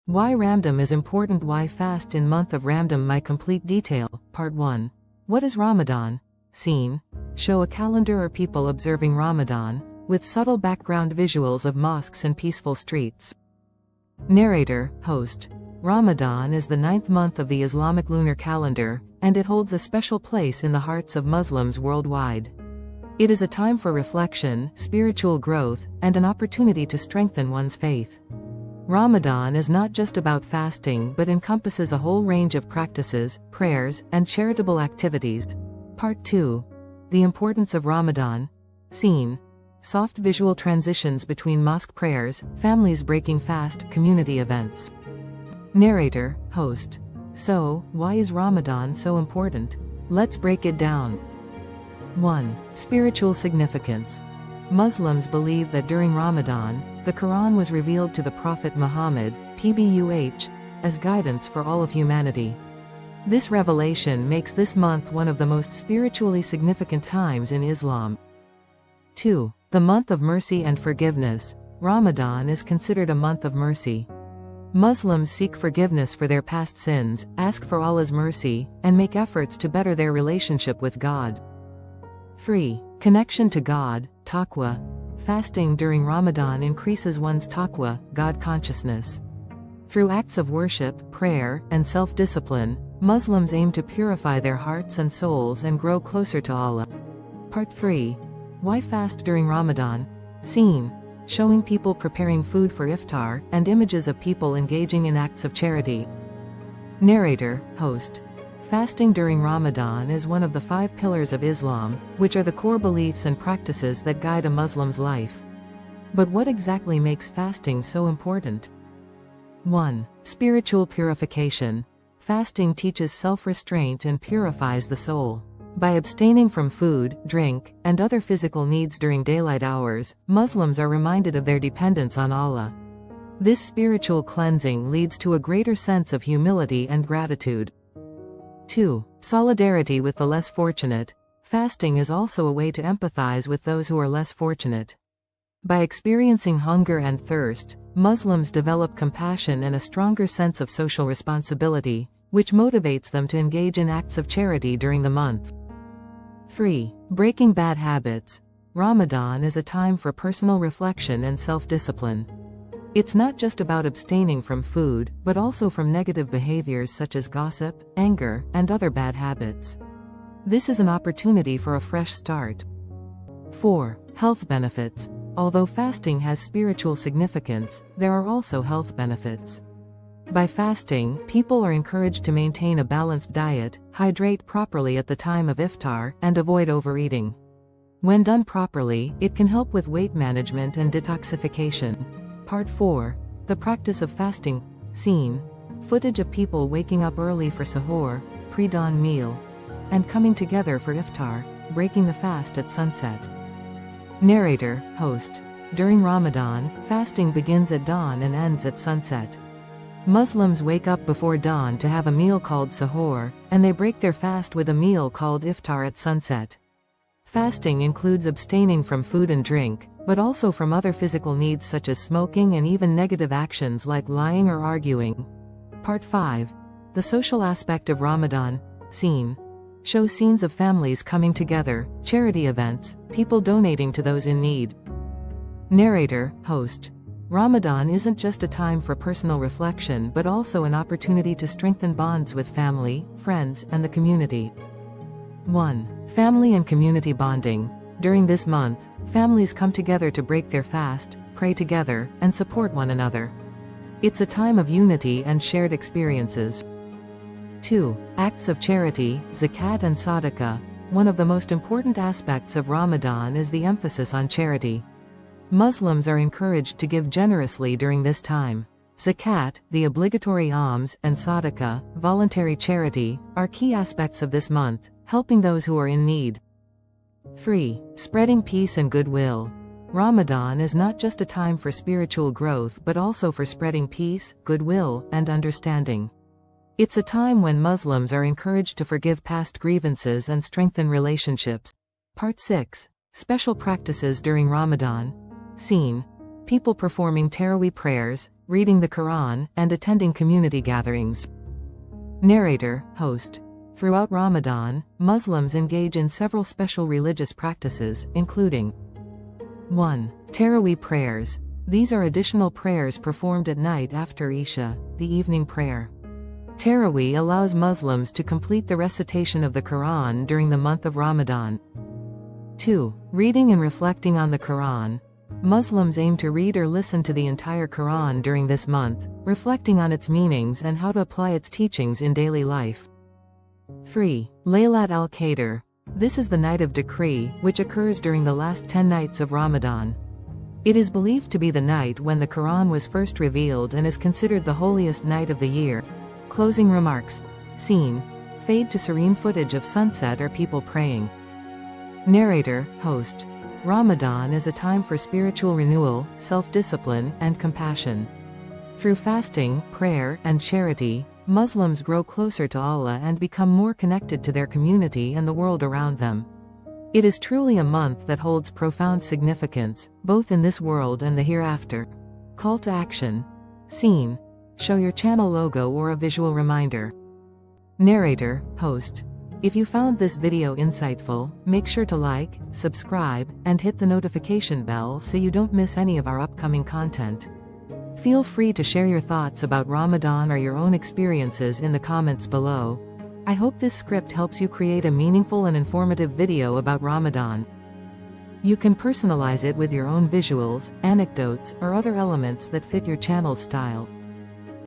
Why Ramadan is important. Why fast in month of Ramadan. My complete detail. Part 1. What is Ramadan? Scene. Show a calendar or people observing Ramadan, with subtle background visuals of mosques and peaceful streets. Narrator, host. Ramadan is the 9th month of the Islamic lunar calendar, and it holds a special place in the hearts of Muslims worldwide. It is a time for reflection, spiritual growth, and an opportunity to strengthen one's faith. Ramadan is not just about fasting but encompasses a whole range of practices, prayers, and charitable activities. Part 2. The importance of Ramadan. Scene. Soft visual transitions between mosque prayers, families breaking fast, community events. Narrator, host. So, why is Ramadan so important? Let's break it down. 1. Spiritual significance. Muslims believe that during Ramadan, the Quran was revealed to the Prophet Muhammad, PBUH, as guidance for all of humanity. This revelation makes this month one of the most spiritually significant times in Islam. 2. The month of mercy and forgiveness. Ramadan is considered a month of mercy. Muslims seek forgiveness for their past sins, ask for Allah's mercy, and make efforts to better their relationship with God. 3. Connection to God, taqwa. Fasting during Ramadan increases one's taqwa, God consciousness. Through acts of worship, prayer, and self-discipline, Muslims aim to purify their hearts and souls and grow closer to Allah. Part 3. Why fast during Ramadan? Scene. Showing people preparing food for iftar, and images of people engaging in acts of charity. Narrator, host. Fasting during Ramadan is one of the 5 pillars of Islam, which are the core beliefs and practices that guide a Muslim's life. But what exactly makes fasting so important? 1. Spiritual purification. Fasting teaches self-restraint and purifies the soul. By abstaining from food, drink, and other physical needs during daylight hours, Muslims are reminded of their dependence on Allah. This spiritual cleansing leads to a greater sense of humility and gratitude. 2. Solidarity with the less fortunate. Fasting is also a way to empathize with those who are less fortunate. By experiencing hunger and thirst, Muslims develop compassion and a stronger sense of social responsibility, which motivates them to engage in acts of charity during the month. 3. Breaking bad habits. Ramadan is a time for personal reflection and self-discipline. It's not just about abstaining from food, but also from negative behaviors such as gossip, anger, and other bad habits. This is an opportunity for a fresh start. 4. Health benefits. Although fasting has spiritual significance, there are also health benefits. By fasting, people are encouraged to maintain a balanced diet, hydrate properly at the time of iftar, and avoid overeating. When done properly, it can help with weight management and detoxification. Part 4. The practice of fasting. Scene. Footage of people waking up early for sahur, pre-dawn meal, and coming together for iftar, breaking the fast at sunset. Narrator, host. During Ramadan, fasting begins at dawn and ends at sunset. Muslims wake up before dawn to have a meal called sahur, and they break their fast with a meal called iftar at sunset. Fasting includes abstaining from food and drink, but also from other physical needs such as smoking and even negative actions like lying or arguing. Part 5. The social aspect of Ramadan. Scene. Show scenes of families coming together, charity events, people donating to those in need. Narrator, host. Ramadan isn't just a time for personal reflection but also an opportunity to strengthen bonds with family, friends, and the community. 1. Family and community bonding. During this month, families come together to break their fast, pray together, and support one another. It's a time of unity and shared experiences. 2. Acts of charity, zakat and sadaqah. One of the most important aspects of Ramadan is the emphasis on charity. Muslims are encouraged to give generously during this time. Zakat, the obligatory alms, and sadaqah, voluntary charity, are key aspects of this month, helping those who are in need. 3. Spreading peace and goodwill. Ramadan is not just a time for spiritual growth but also for spreading peace, goodwill, and understanding. It's a time when Muslims are encouraged to forgive past grievances and strengthen relationships. Part 6. Special practices during Ramadan. Scene. People performing Taraweeh prayers, reading the Quran, and attending community gatherings. Narrator, host. Throughout Ramadan, Muslims engage in several special religious practices, including 1. Taraweeh prayers. These are additional prayers performed at night after Isha, the evening prayer. Taraweeh allows Muslims to complete the recitation of the Quran during the month of Ramadan. 2. Reading and reflecting on the Quran. Muslims aim to read or listen to the entire Quran during this month, reflecting on its meanings and how to apply its teachings in daily life. 3. Laylat al-Qadr. This is the night of decree, which occurs during the last 10 nights of Ramadan. It is believed to be the night when the Quran was first revealed and is considered the holiest night of the year. Closing remarks. Scene. Fade to serene footage of sunset or people praying. Narrator, host. Ramadan is a time for spiritual renewal, self-discipline, and compassion. Through fasting, prayer, and charity, Muslims grow closer to Allah and become more connected to their community and the world around them. It is truly a month that holds profound significance, both in this world and the hereafter. Call to action. Scene. Show your channel logo or a visual reminder. Narrator, host. If you found this video insightful, make sure to like, subscribe, and hit the notification bell so you don't miss any of our upcoming content. Feel free to share your thoughts about Ramadan or your own experiences in the comments below. I hope this script helps you create a meaningful and informative video about Ramadan. You can personalize it with your own visuals, anecdotes, or other elements that fit your channel's style.